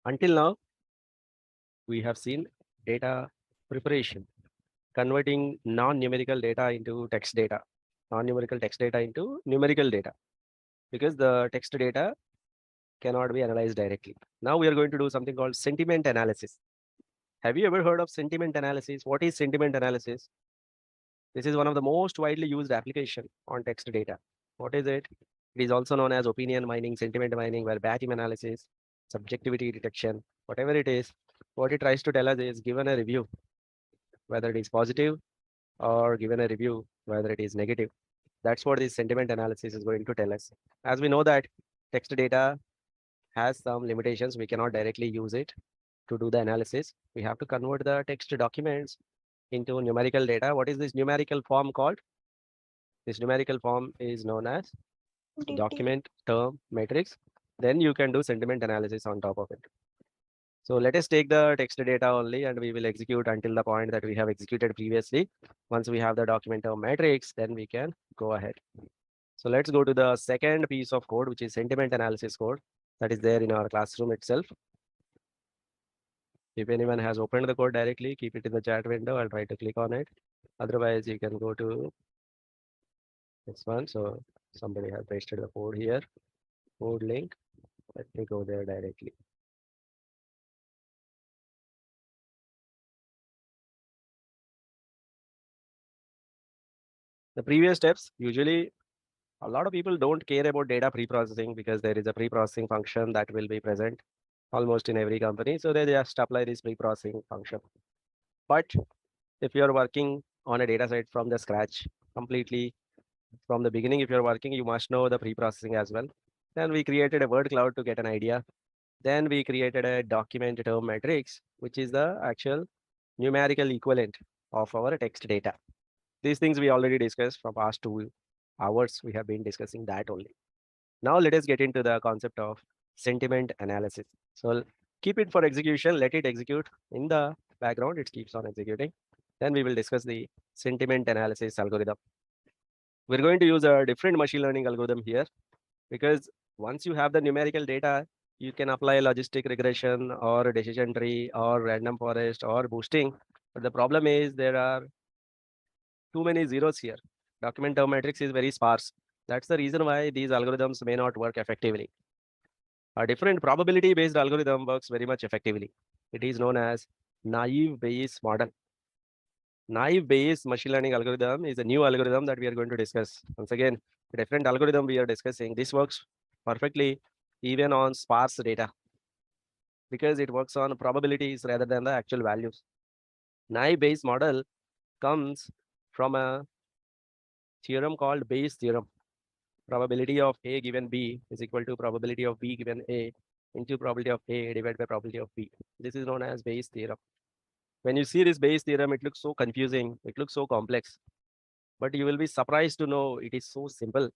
Until now, we have seen data preparation, converting non-numerical data into text data, non-numerical text data into numerical data, because the text data cannot be analyzed directly. Now we are going to do something called sentiment analysis. Have you ever heard of sentiment analysis? What is sentiment analysis? This is one of the most widely used application on text data. What is it? It is also known as opinion mining, sentiment mining, verbatim analysis, subjectivity detection, whatever it is. What it tries to tell us is given a review, whether it is positive or given a review, whether it is negative. That's what this sentiment analysis is going to tell us. As we know that text data has some limitations, we cannot directly use it to do the analysis. We have to convert the text documents into numerical data. What is this numerical form called? This numerical form is known as DT. document term matrix. Then you can do sentiment analysis on top of it. So let us take the text data only and we will execute until the point that we have executed previously. Once we have the document term matrix, then we can go ahead. So let's go to the second piece of code, which is sentiment analysis code that is there in our classroom itself. If anyone has opened the code directly, keep it in the chat window. I'll try to click on it. Otherwise, you can go to this one. So somebody has pasted the code here, code link. Let me go there directly. The previous steps, usually a lot of people don't care about data pre-processing because there is a pre-processing function that will be present almost in every company. So they just apply this pre-processing function. But if you're working on a data set from the scratch, completely from the beginning, if you're working, you must know the pre-processing as well. Then we created a word cloud to get an idea. Then we created a document term matrix, which is the actual numerical equivalent of our text data. These things we already discussed from past 2 hours. We have been discussing that only. Now let us get into the concept of sentiment analysis. So keep it for execution, let it execute in the background. It keeps on executing. Then we will discuss the sentiment analysis algorithm. We're going to use a different machine learning algorithm here because once you have the numerical data, you can apply logistic regression or decision tree or random forest or boosting. But the problem is there are too many zeros here. Document term matrix is very sparse. That's the reason why these algorithms may not work effectively. A different probability based algorithm works very much effectively. It is known as naive Bayes model. Naive Bayes machine learning algorithm is a new algorithm that we are going to discuss. Once again, a different algorithm we are discussing. This works perfectly even on sparse data because it works on probabilities rather than the actual values. Naive Bayes model comes from a theorem called Bayes theorem. Probability of A given B is equal to probability of B given A into probability of A divided by probability of B. This is known as Bayes theorem. When you see this Bayes theorem, it looks so confusing. It looks so complex, but you will be surprised to know it is so simple.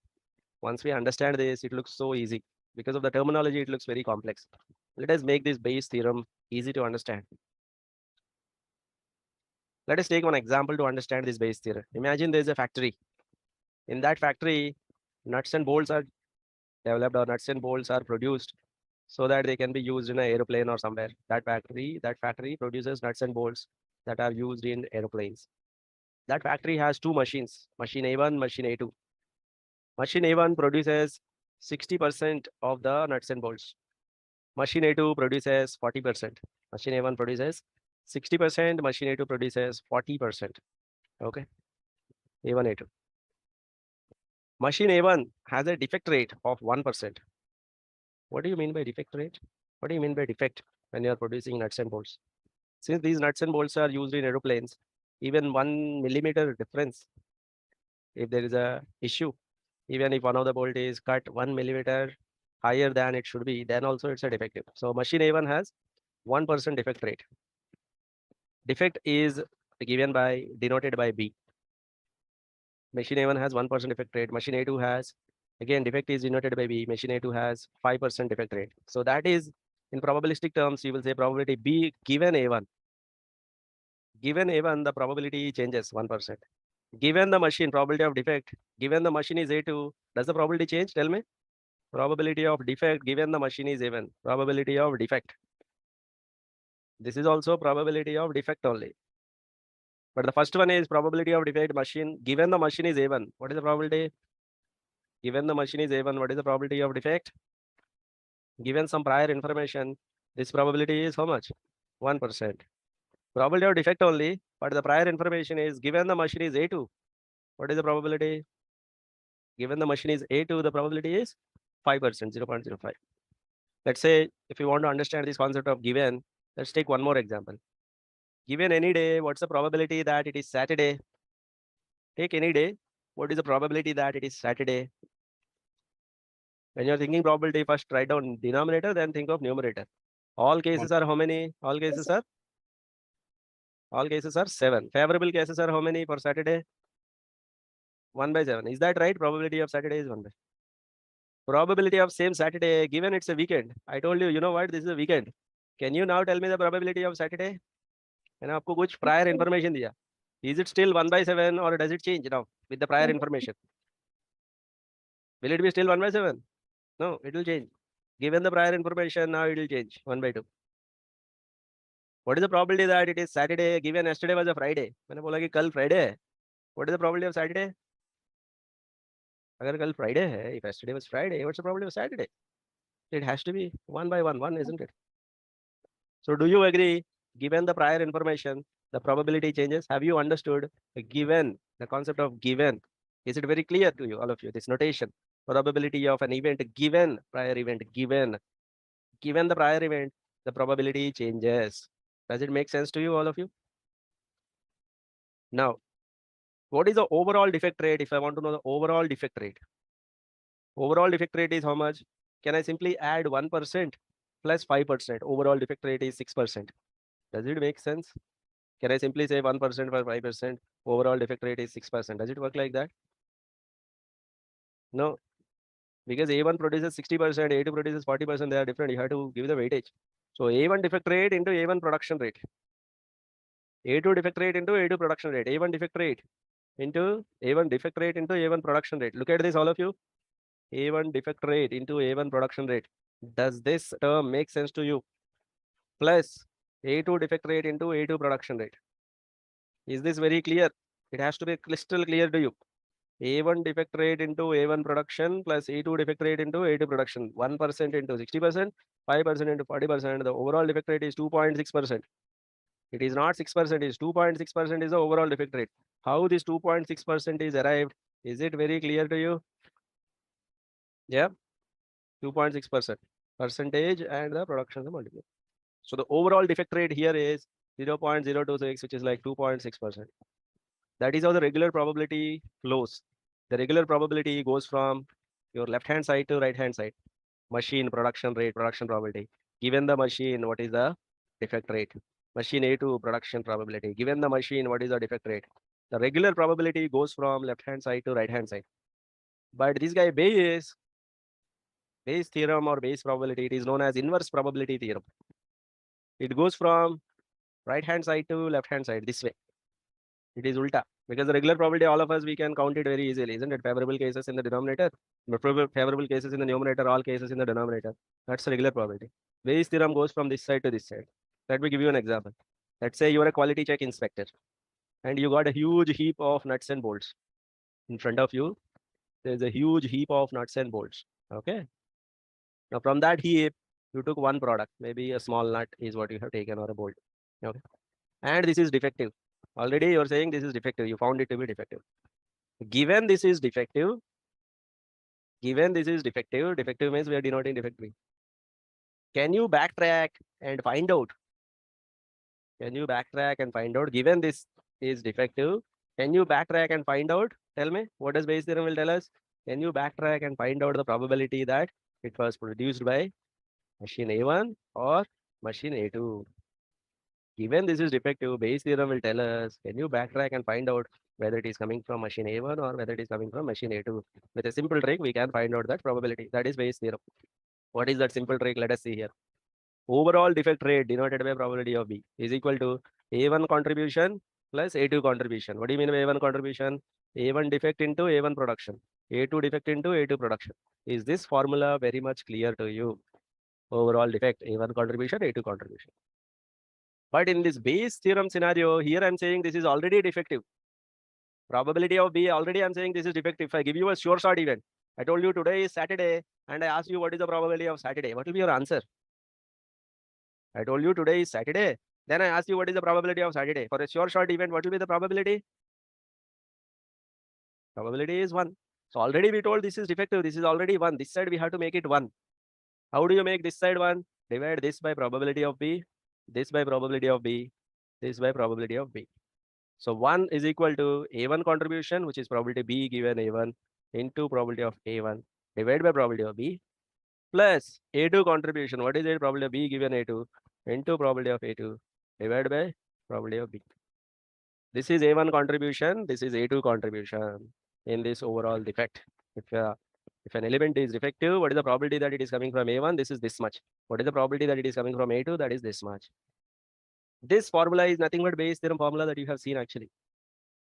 Once we understand this, it looks so easy. Because of the terminology, it looks very complex. Let us make this Bayes theorem easy to understand. Let us take one example to understand this Bayes theorem. Imagine there's a factory. In that factory, nuts and bolts are developed or nuts and bolts are produced so that they can be used in an aeroplane or somewhere. That factory produces nuts and bolts that are used in aeroplanes. That factory has two machines, machine A1, machine A2. Machine A1 produces 60% of the nuts and bolts. Machine A2 produces 40%. Machine A1 produces 60%, machine A2 produces 40%. Okay, A1, A2. Machine A1 has a defect rate of 1%. What do you mean by defect rate? What do you mean by defect when you are producing nuts and bolts? Since these nuts and bolts are used in aeroplanes, even 1 millimeter difference, if there is a issue, even if one of the bolt is cut 1 millimeter higher than it should be, then also it's a defective. So machine A1 has 1% defect rate. Defect is given by denoted by B. Machine A1 has 1% defect rate. Machine A2 has, again, defect is denoted by B. Machine A2 has 5% defect rate. So that is, in probabilistic terms, you will say probability B given A1. Given A1, the probability changes 1%. Given the machine, probability of defect, given the machine is A2, does the probability change? Tell me. Probability of defect given the machine is A1. Probability of defect This is also probability of defect only. But the first one is probability of defect machine. Given the machine is A1, what is the probability? Given the machine is A1, what is the probability of defect? Given some prior information, this probability is how much? 1%. Probability of defect only, but the prior information is given the machine is A2. What is the probability? Given the machine is A2, the probability is 5%, 0.05. Let's say if you want to understand this concept of given, let's take one more example. Given any day, what's the probability that it is Saturday? Take any day. What is the probability that it is Saturday? When you're thinking probability, first write down denominator, then think of numerator. All cases are how many? All cases are 7. Favorable cases are how many for Saturday? 1/7. Is that right? Probability of Saturday is 1 by. Probability of same Saturday, given it's a weekend. I told you, you know what? This is a weekend. Can you now tell me the probability of Saturday? मैंने आपको कुछ prior information दिया. Is it still 1/7 or does it change now with the prior information? Will it be still 1/7? No, it will change. Given the prior information, now it will change 1/2. What is the probability that it is Saturday? Given yesterday was a Friday. मैंने बोला कि कल Friday है. What is the probability of Saturday? अगर कल Friday है, if yesterday was Friday, what's the probability of Saturday? It has to be 1/1, isn't it? So do you agree? Given the prior information, the probability changes. Have you understood given, the concept of given? Is it very clear to you, all of you? This notation, probability of an event given prior event, given the prior event, the probability changes. Does it make sense to you, all of you? Now, what is the overall defect rate? If I want to know the overall defect rate, overall defect rate is how much? Can I simply add 1% plus 5%? Overall defect rate is 6%. Does it make sense? Can I simply say 1% for 5%? Overall defect rate is 6%. Does it work like that? No, because A1 produces 60%, A2 produces 40%. They are different. You have to give the weightage. So A1 defect rate into A1 production rate. A2 defect rate into A2 production rate. A1 defect rate into A1 defect rate into A1 production rate. Look at this, all of you. A1 defect rate into A1 production rate. Does this term make sense to you? Plus A2 defect rate into A2 production rate. Is this very clear? It has to be crystal clear to you. A1 defect rate into A1 production plus A2 defect rate into A2 production. 1% into 60%, 5% into 40%. The overall defect rate is 2.6%. It is not 6%, it is 2.6% is the overall defect rate. How this 2.6% is arrived? Is it very clear to you? Yeah, 2.6% percentage and the production the multiple. So the overall defect rate here is 0.026, which is like 2.6%. That is how the regular probability flows. The regular probability goes from your left-hand side to right-hand side. Machine production rate, production probability. Given the machine, what is the defect rate? Machine A2 production probability. Given the machine, what is the defect rate? The regular probability goes from left-hand side to right-hand side. But this guy Bayes theorem or Bayes probability, it is known as inverse probability theorem. It goes from right-hand side to left-hand side this way. It is ulta. Because the regular probability, all of us, we can count it very easily, isn't it? Favorable cases in the denominator, favorable cases in the numerator, all cases in the denominator. That's the regular probability. Bayes theorem goes from this side to this side. Let me give you an example. Let's say you are a quality check inspector and you got a huge heap of nuts and bolts. In front of you, there's a huge heap of nuts and bolts. Okay. Now from that heap, you took one product, maybe a small nut is what you have taken or a bolt. Okay. And this is defective. Already you're saying this is defective. You found it to be defective. Given this is defective, defective means we are denoting defective. Can you backtrack and find out? Can you backtrack and find out? Given this is defective, can you backtrack and find out? Tell me, what does Bayes theorem will tell us? Can you backtrack and find out the probability that it was produced by machine A1 or machine A2? Given this is defective, Bayes theorem will tell us, can you backtrack and find out whether it is coming from machine A1 or whether it is coming from machine A2? With a simple trick, we can find out that probability. That is Bayes theorem. What is that simple trick? Let us see here. Overall defect rate denoted by probability of B is equal to A1 contribution plus A2 contribution. What do you mean by A1 contribution? A1 defect into A1 production. A2 defect into A2 production. Is this formula very much clear to you? Overall defect, A1 contribution, A2 contribution. But in this Bayes theorem scenario, here I'm saying this is already defective. Probability of B, already I'm saying this is defective. If I give you a sure shot event, I told you today is Saturday, and I asked you what is the probability of Saturday. What will be your answer? I told you today is Saturday. Then I asked you what is the probability of Saturday. For a sure shot event, what will be the probability? Probability is 1. So already we told this is defective. This is already 1. This side we have to make it 1. How do you make this side 1? Divide this by probability of B, this by probability of B, this by probability of B. So 1 is equal to A1 contribution, which is probability B given A1 into probability of A1 divided by probability of B plus A2 contribution. What is it? Probability of B given A2 into probability of A2 divided by probability of B. This is A1 contribution. This is A2 contribution in this overall defect. If an element is defective, what is the probability that it is coming from A1? This is this much. What is the probability that it is coming from A2? That is this much. This formula is nothing but Bayes theorem formula that you have seen actually.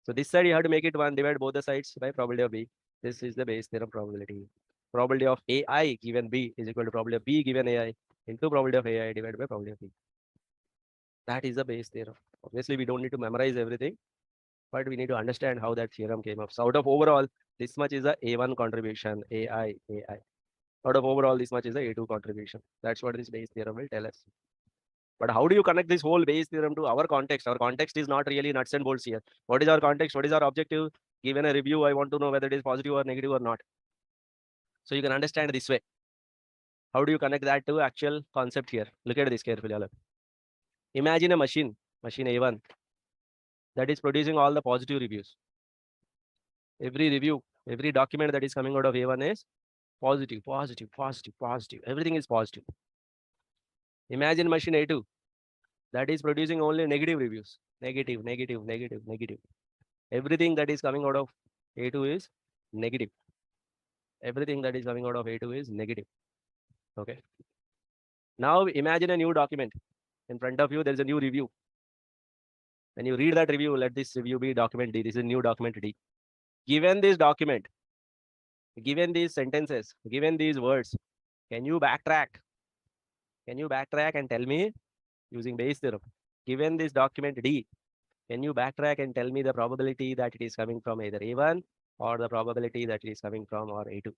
So this side you have to make it 1, divide both the sides by probability of B. This is the Bayes theorem probability. Probability of AI given B is equal to probability of B given AI into probability of AI divided by probability of B. That is the Bayes theorem. Obviously, we don't need to memorize everything, but we need to understand how that theorem came up. So out of overall, this much is the A1 contribution, AI. Out of overall, this much is the A2 contribution. That's what this Bayes theorem will tell us. But how do you connect this whole Bayes theorem to our context? Our context is not really nuts and bolts here. What is our context? What is our objective? Given a review, I want to know whether it is positive or negative or not. So you can understand this way. How do you connect that to actual concept here? Look at this carefully. Imagine a machine A1, that is producing all the positive reviews. Every review, every document that is coming out of A1 is positive, positive, positive, positive. Everything is positive. Imagine machine A2, that is producing only negative reviews. Negative, negative, negative, negative. Everything that is coming out of A2 is negative. Everything that is coming out of A2 is negative. Okay. Now imagine a new document. In front of you, there is a new review. When you read that review, let this review be document D. This is new document D. Given this document, given these sentences, given these words, can you backtrack? Can you backtrack and tell me using Bayes theorem? Given this document D, can you backtrack and tell me the probability that it is coming from either A1 or the probability that it is coming from or A2?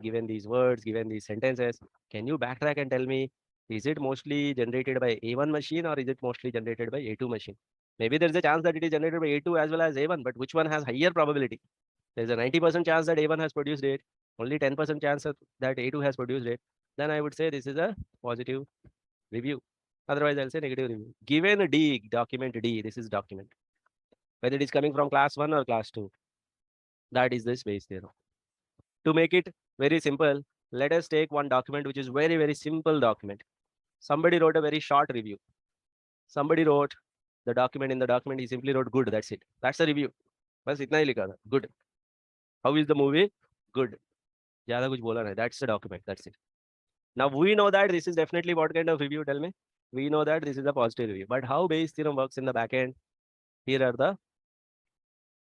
Given these words, given these sentences, can you backtrack and tell me, is it mostly generated by A1 machine or is it mostly generated by A2 machine? Maybe there's a chance that it is generated by A2 as well as A1, but which one has higher probability? There's a 90% chance that A1 has produced it, only 10% chance that A2 has produced it. Then I would say this is a positive review. Otherwise, I'll say negative review. Given D, document D, this is document. Whether it is coming from class 1 or class 2, that is this Bayes theorem. To make it very simple, let us take one document which is very, very simple document. Somebody wrote a very short review. Somebody wrote the document. In the document, he simply wrote good. That's it. That's the review. बस इतना ही लिखा था. Good. How is the movie? Good. ज़्यादा कुछ बोला नहीं. That's the document. That's it. Now we know that this is definitely what kind of review? Tell me. We know that this is a positive review. But how Bayes theorem works in the back end? Here are the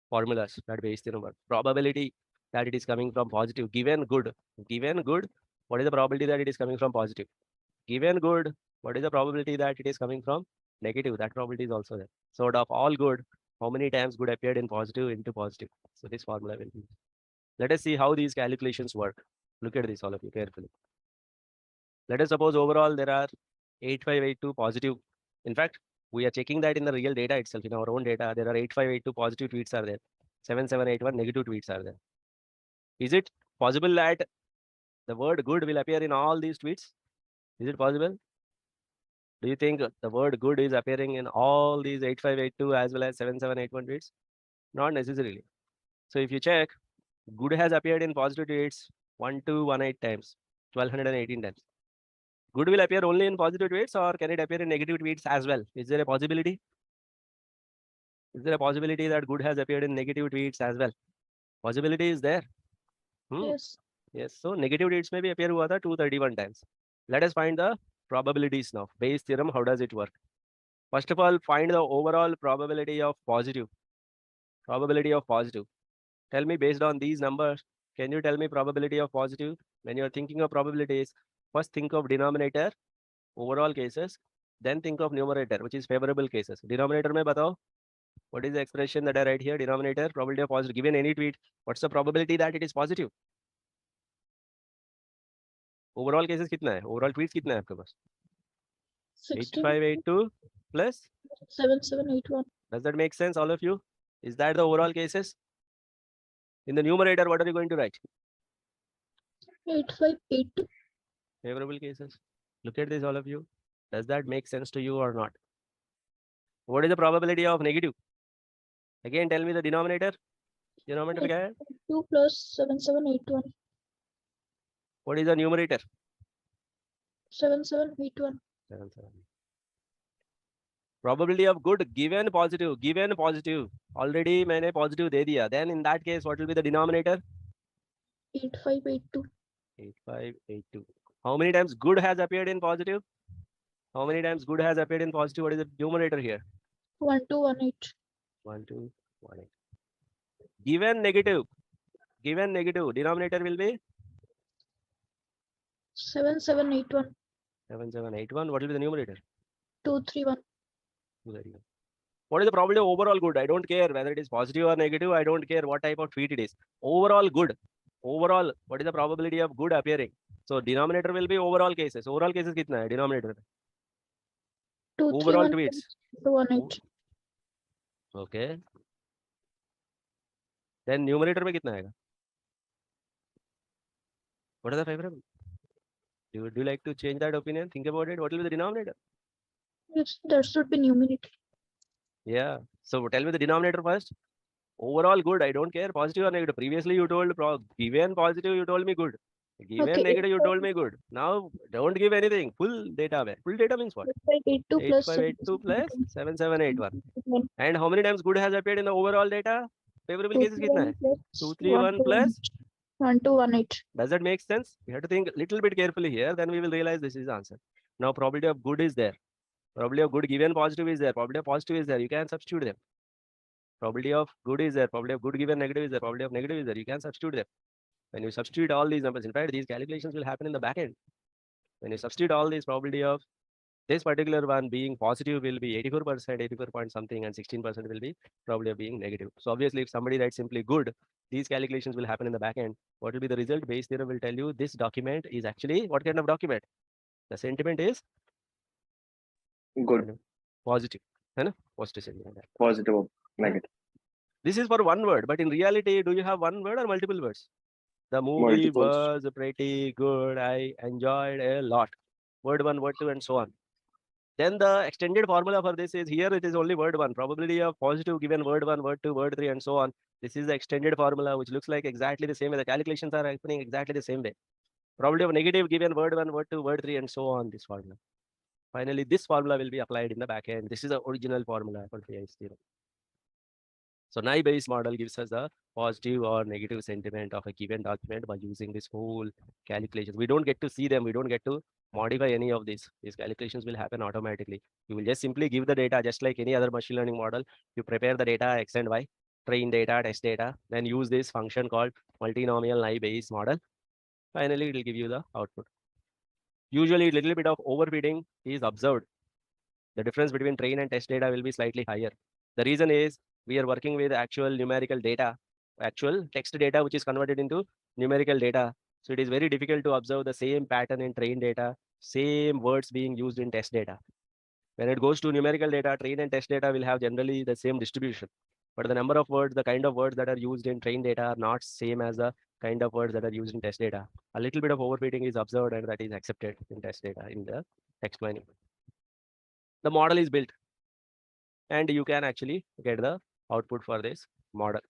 formulas that Bayes theorem works. Probability that it is coming from positive. Given good. Given good. What is the probability that it is coming from positive? Given good. What is the probability that it is coming from negative? That probability is also there. So out of all good, how many times good appeared in positive into positive? So this formula will be. Let us see how these calculations work. Look at this, all of you, carefully. Let us suppose overall there are 8582 positive. In fact, we are checking that in the real data itself, in our own data, there are 8582 positive tweets are there. 7781 negative tweets are there. Is it possible that the word good will appear in all these tweets? Is it possible? Do you think the word good is appearing in all these 8582 as well as 7781 tweets? Not necessarily. So if you check, good has appeared in positive tweets 1218 times, 1218 times. Good will appear only in positive tweets or can it appear in negative tweets as well? Is there a possibility? Is there a possibility that good has appeared in negative tweets as well? Possibility is there. Yes. Yes. So negative tweets may be appear 231 times. Let us find the probabilities now. Bayes theorem, how does it work? First of all, find the overall probability of positive. Probability of positive. Tell me based on these numbers, can you tell me probability of positive? When you're thinking of probabilities, first think of denominator, overall cases, Then think of numerator, which is favorable cases. Denominator में बताओ. What is the expression that I write here? Denominator, probability of positive. Given any tweet, what's the probability that it is positive? Overall cases कितना है? Overall tweets कितना है आपके पास? 8582 plus 7781. Does that make sense, all of you? Is that the overall cases? In the numerator, what are you going to write? 8582. Favorable cases. Look at this, all of you. Does that make sense to you or not? What is the probability of negative? Again, tell me the denominator. Denominator क्या है? 2 plus 7781. What is the numerator? 7781. 7. Probability of good given positive. Given positive. Already मैंने positive दे दिया. Then in that case, what will be the denominator? 8582. 8582. How many times good has appeared in positive? How many times good has appeared in positive? What is the numerator here? 1218. 1218. Given negative. Given negative. Denominator will be 7781. 7781. What will be the numerator? 231. 231. What is the probability of overall good? I don't care whether it is positive or negative. I don't care what type of tweet it is. Overall good. Overall, what is the probability of good appearing? So denominator will be overall cases. Overall cases कितना है denominator? Overall tweets. 218. Okay. Then numerator में कितना आएगा? What is the favorable? Do you like to change that opinion? Think about it. What will be the denominator? Yes, that should be numerator. Yeah. So tell me the denominator first. Overall good. I don't care positive or negative. Previously you told given positive, you told me good. Given Okay, negative, you told me good. Now don't give anything. Full data. Full data means what? 8582 plus 8582 plus 7781. And how many times good has appeared in the overall data? Favorable cases कितना है? 231 plus 1218. Does that make sense? We have to think a little bit carefully here. Then we will realize this is the answer. Now probability of good is there. Probability of good given positive is there. Probability of positive is there. You can substitute them. Probability of good is there. Probability of good given negative is there. Probability of negative is there. You can substitute them. When you substitute all these numbers, in fact, these calculations will happen in the back end. When you substitute all these, probability of this particular one being positive will be 84%, 84 point something, and 16% will be probability of being negative. So obviously, if somebody writes simply good, these calculations will happen in the back end. What will be the result? Bayes theorem will tell you this document is actually what kind of document? The sentiment is good, positive. Right? Positive sentiment. positive or negative. This is for one word, but in reality, do you have one word or multiple words? The movie Multiples. was pretty good. I enjoyed a lot. Word 1, word 2, and so on. Then the extended formula for this is here. It is only word 1. Probability of positive given word 1, word 2, word 3, and so on. This is the extended formula, which looks like exactly the same way. The calculations are happening exactly the same way. Probability of negative given word 1, word 2, word 3, and so on. This formula. Finally, this formula will be applied in the back end. This is the original formula for Bayes theorem. So Bayes model gives us a positive or negative sentiment of a given document by using this whole calculations. We don't get to see them. We don't get to modify any of these. These calculations will happen automatically. You will just simply give the data just like any other machine learning model. You prepare the data X and Y, train data, test data, then use this function called multinomial Bayes model. Finally, it will give you the output. Usually, a little bit of overfitting is observed. The difference between train and test data will be slightly higher. The reason is we are working with actual numerical data, actual text data, which is converted into numerical data. So it is very difficult to observe the same pattern in train data, same words being used in test data. When it goes to numerical data, train and test data will have generally the same distribution. But the number of words, the kind of words that are used in train data are not same as the kind of words that are used in test data. A little bit of overfitting is observed and that is accepted in test data in the text mining. The model is built and you can actually get the output for this model.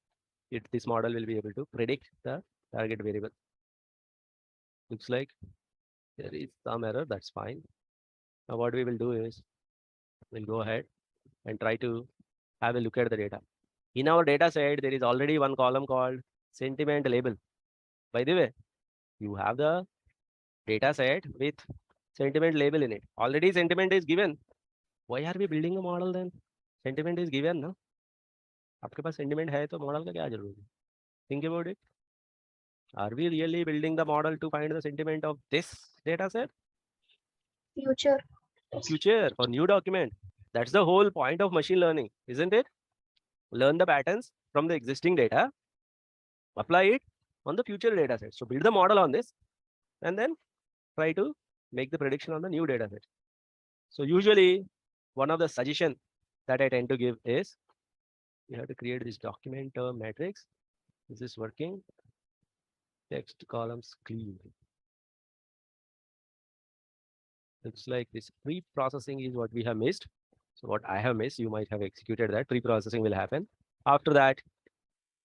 This model will be able to predict the target variable. Looks like there is some error. That's fine. Now what we will do is we'll go ahead and try to have a look at the data. In our data set, there is already one column called sentiment label. By the way, you have the data set with sentiment label in it. Already sentiment is given. Why are we building a model then? Sentiment is given, no? आपके पास sentiment है तो model का क्या जरूरत है? Think about it. Are we really building the model to find the sentiment of this data set? Future. future, for new document. That's the whole point of machine learning, isn't it? Learn the patterns from the existing data, apply it on the future data set. So build the model on this and then try to make the prediction on the new data set. So usually one of the suggestion that I tend to give is you have to create this document matrix. Is this working? Text columns clean. Looks like this pre-processing is what we have missed. So what I have missed, you might have executed that. Pre-processing will happen. After that,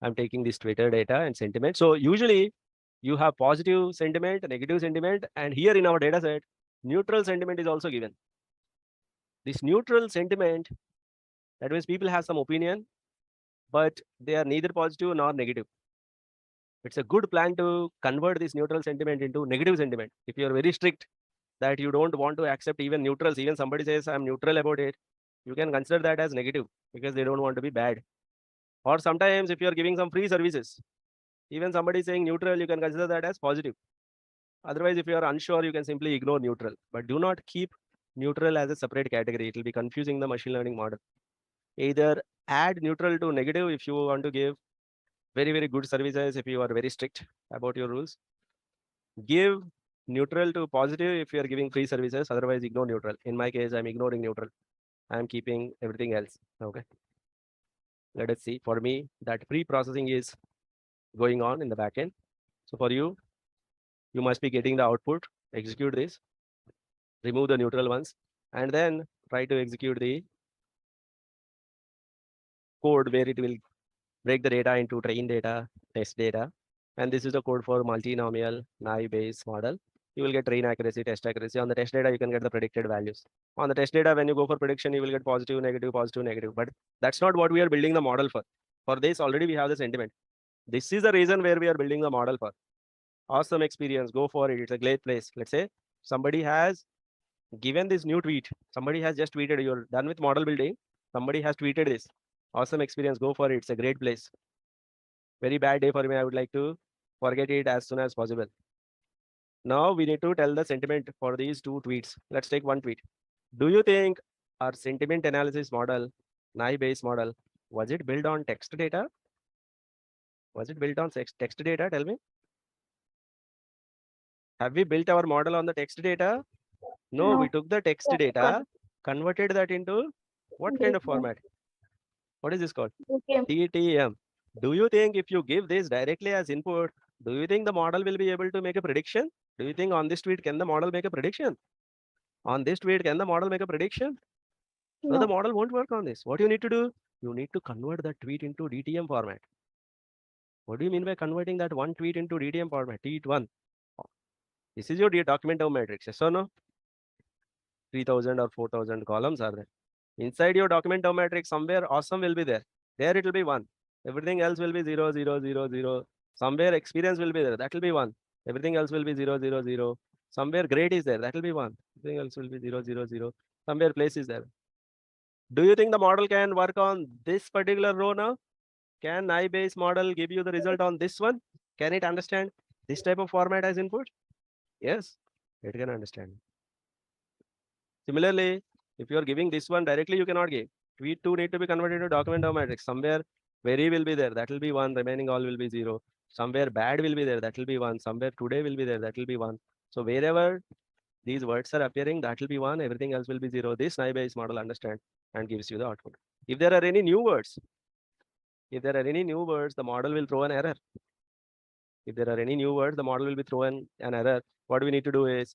I'm taking this Twitter data and sentiment. So usually you have positive sentiment, negative sentiment, and here in our data set, neutral sentiment is also given. This neutral sentiment, that means people have some opinion, but they are neither positive nor negative. It's a good plan to convert this neutral sentiment into negative sentiment. If you're very strict that you don't want to accept even neutrals, even somebody says I'm neutral about it, you can consider that as negative because they don't want to be bad. Or sometimes if you're giving some free services, even somebody saying neutral, you can consider that as positive. Otherwise, if you are unsure, you can simply ignore neutral. But do not keep neutral as a separate category. It will be confusing the machine learning model. Either add neutral to negative if you want to give very, very good services, if you are very strict about your rules. Give neutral to positive if you are giving free services. Otherwise, ignore neutral. In my case, I'm ignoring neutral. I'm keeping everything else. Okay. Let us see. For me, that pre-processing is going on in the backend. So for you, you must be getting the output. Execute this, remove the neutral ones, and then try to execute the code where it will break the data into train data, test data. And this is the code for multinomial naive-Bayes model. You will get train accuracy, test accuracy. On the test data, you can get the predicted values. On the test data, when you go for prediction, you will get positive, negative, positive, negative. But that's not what we are building the model for. For this, already we have the sentiment. This is the reason where we are building the model for. Awesome experience. Go for it. It's a great place. Let's say somebody has given this new tweet. Somebody has just tweeted. You're done with model building. Somebody has tweeted this. Awesome experience. Go for it. It's a great place. Very bad day for me. I would like to forget it as soon as possible. Now we need to tell the sentiment for these two tweets. Let's take one tweet. Do you think our sentiment analysis model, naive-Bayes model, was it built on text data? Was it built on text data? Tell me. Have we built our model on the text data? No, we No. took the text data, converted that into what kind of format? What is this called? Okay. TTM. Do you think if you give this directly as input, do you think the model will be able to make a prediction? Do you think on this tweet, can the model make a prediction? On this tweet, can the model make a prediction? No, the No. model won't work on this. What you need to do? You need to convert that tweet into DTM format. What do you mean by converting that one tweet into DTM format? Tweet one. This is your document of matrix. Yes or no? 3000 or 4000 columns are there. Inside your document of matrix, somewhere awesome will be there. There it will be one. Everything else will be 0, 0, 0, 0. Somewhere experience will be there. That will be one. Everything else will be 0, 0, 0. Somewhere grade is there. That will be one. Everything else will be 0, 0, 0. Somewhere place is there. Do you think the model can work on this particular row now? Can naive-Bayes model give you the result on this one? Can it understand this type of format as input? Yes, it can understand. Similarly, if you are giving this one directly, you cannot give. Tweet 2 need to be converted to document of matrix. Somewhere very will be there. That will be 1. Remaining all will be 0. Somewhere bad will be there. That will be 1. Somewhere today will be there. That will be 1. So wherever these words are appearing, that will be 1. Everything else will be 0. This naive-Bayes model understands and gives you the output. If there are any new words, the model will throw an error. If there are any new words, the model will be throwing an error. What we need to do is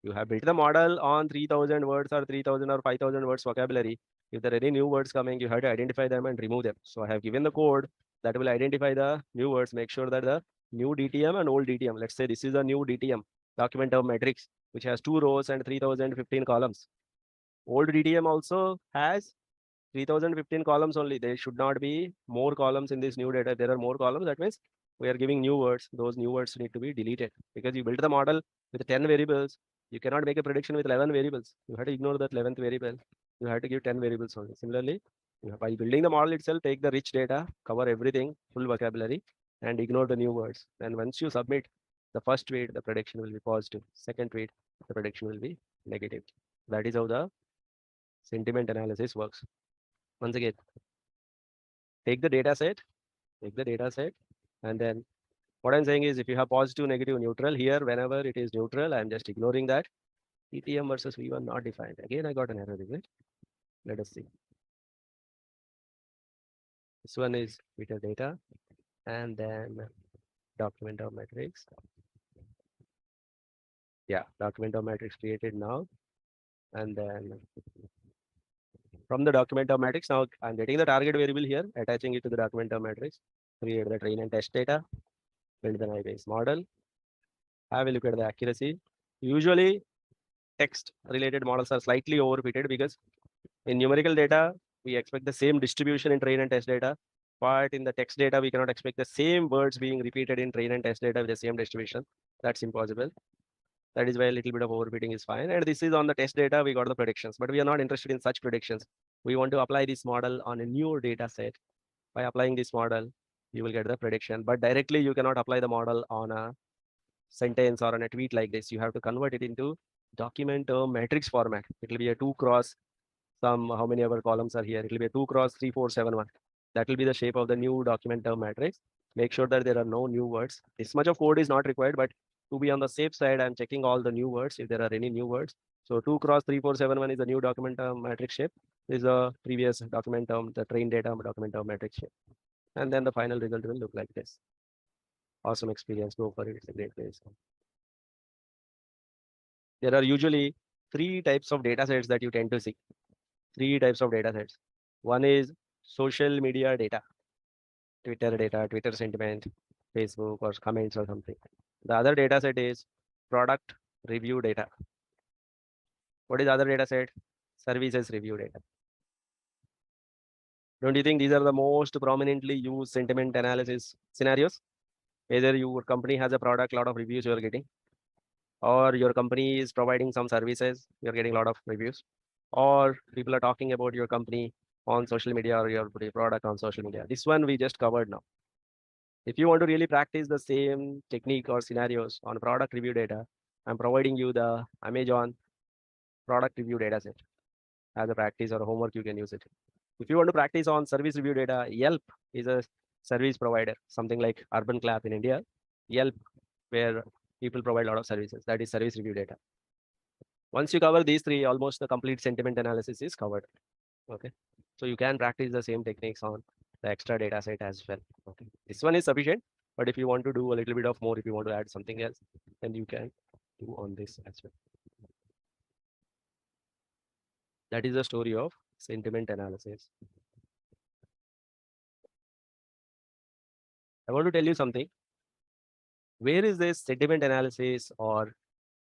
you have built the model on 3000 words or 3000 or 5000 words vocabulary. If there are any new words coming, you have to identify them and remove them. So I have given the code that will identify the new words, make sure that the new DTM and old DTM, let's say this is a new DTM, document term matrix, which has 2 rows and 3015 columns. Old DTM also has 3015 columns only. There should not be more columns in this new data. There are more columns. That means we are giving new words. Those new words need to be deleted because you built the model with 10 variables. You cannot make a prediction with 11 variables. You have to ignore that 11th variable. You have to give 10 variables only. Similarly, while building the model itself, take the rich data, cover everything, full vocabulary, and ignore the new words. And once you submit the first tweet, the prediction will be positive. Second tweet, the prediction will be negative. That is how the sentiment analysis works. Once again, take the data set, and then what I'm saying is if you have positive, negative, neutral here, whenever it is neutral, I'm just ignoring that. ETM versus V1 not defined. Again, I got an error, is it? Let us see. This one is meter data and then document of matrix. Yeah, document of matrix created now. And then from the document of matrix, now I'm getting the target variable here, attaching it to the document of matrix, create the train and test data, build the base model, have a look at the accuracy. Usually text related models are slightly overfitted because in numerical data, we expect the same distribution in train and test data, but in the text data, we cannot expect the same words being repeated in train and test data with the same distribution. That's impossible. That is why a little bit of overfitting is fine. And this is on the test data, we got the predictions, but we are not interested in such predictions. We want to apply this model on a new data set. By applying this model, you will get the prediction, but directly you cannot apply the model on a sentence or on a tweet like this. You have to convert it into document term matrix format. It will be a 2 cross some, how many other columns are here. It will be a 2 cross 3 4 7 1. That will be the shape of the new document term matrix. Make sure that there are no new words. This much of code is not required, but to be on the safe side, I'm checking all the new words if there are any new words. So 2 cross 3 4 7 1 is the new document term matrix shape. This is a previous document term, the train data document term matrix shape. And then the final result will look like this. Awesome experience. Go for it. It's a great place. There are usually three types of data sets that you tend to see. Three types of data sets. One is social media data, Twitter data, Twitter sentiment, Facebook or comments or something. The other data set is product review data. What is the other data set? Services review data. Don't you think these are the most prominently used sentiment analysis scenarios? Whether your company has a product, lot of reviews you are getting, or your company is providing some services, you're getting a lot of reviews, or people are talking about your company on social media or your product on social media. This one we just covered now. If you want to really practice the same technique or scenarios on product review data, I'm providing you the Amazon product review data set as a practice or a homework. You can use it. If you want to practice on service review data, Yelp is a service provider, something like Urban Clap in India. Yelp, where people provide a lot of services. That is service review data. Once you cover these three, almost the complete sentiment analysis is covered. Okay. So you can practice the same techniques on the extra data set as well. Okay. This one is sufficient, but if you want to do a little bit of more, if you want to add something else, then you can do on this as well. That is the story of sentiment analysis. I want to tell you something. Where is this sentiment analysis or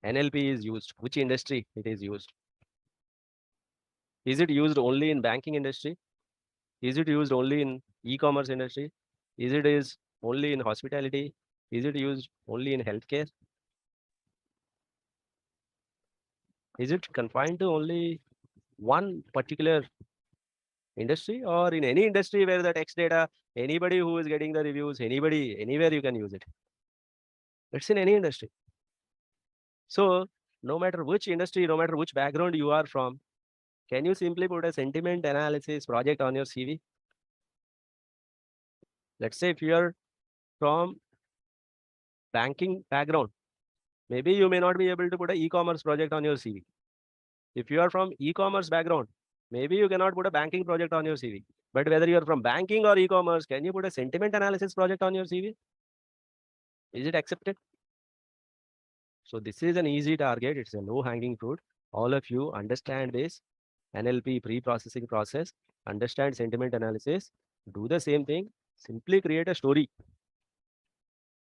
NLP is used? Which industry it is used? Is it used only in banking industry? Is it used only in e-commerce industry? Is it is only in hospitality? Is it used only in healthcare? Is it confined to only one particular industry, or in any industry where the text data, anybody who is getting the reviews, anybody, anywhere you can use it? It's in any industry. So no matter which industry, no matter which background you are from, can you simply put a sentiment analysis project on your CV? Let's say if you are from banking background, maybe you may not be able to put an e-commerce project on your CV. If you are from e-commerce background, maybe you cannot put a banking project on your CV. But whether you're from banking or e-commerce, can you put a sentiment analysis project on your CV? Is it accepted? So this is an easy target. It's a low hanging fruit. All of you understand this NLP pre-processing process, understand sentiment analysis, do the same thing, simply create a story.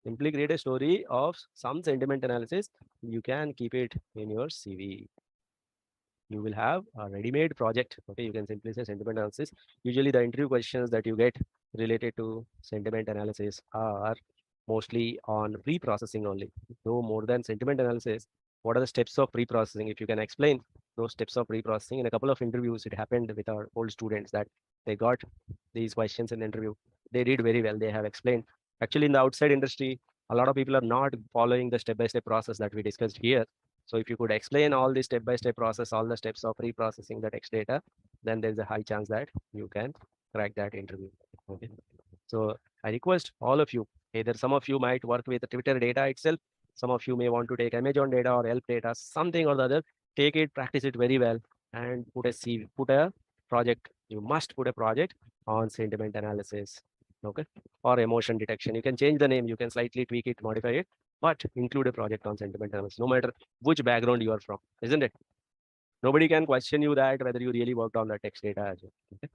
Simply create a story of some sentiment analysis. You can keep it in your CV. You will have a ready-made project. Okay, you can simply say sentiment analysis. Usually the interview questions that you get related to sentiment analysis are mostly on pre-processing only. No more than sentiment analysis. What are the steps of pre-processing? If you can explain those steps of pre-processing. In a couple of interviews, it happened with our old students that they got these questions in the interview. They did very well. They have explained. Actually, in the outside industry, a lot of people are not following the step-by-step process that we discussed here. So if you could explain all the step-by-step process, all the steps of pre-processing the text data, then there's a high chance that you can crack that interview. Okay. So I request all of you, either some of you might work with Twitter data itself, some of you may want to take Amazon data or Help data, something or the other, take it, practice it very well, and put a project. You must put a project on sentiment analysis, okay, or emotion detection. You can change the name, you can slightly tweak it, modify it, but include a project on sentiment analysis, no matter which background you are from, isn't it? Nobody can question you that whether you really worked on the text data as well. Okay?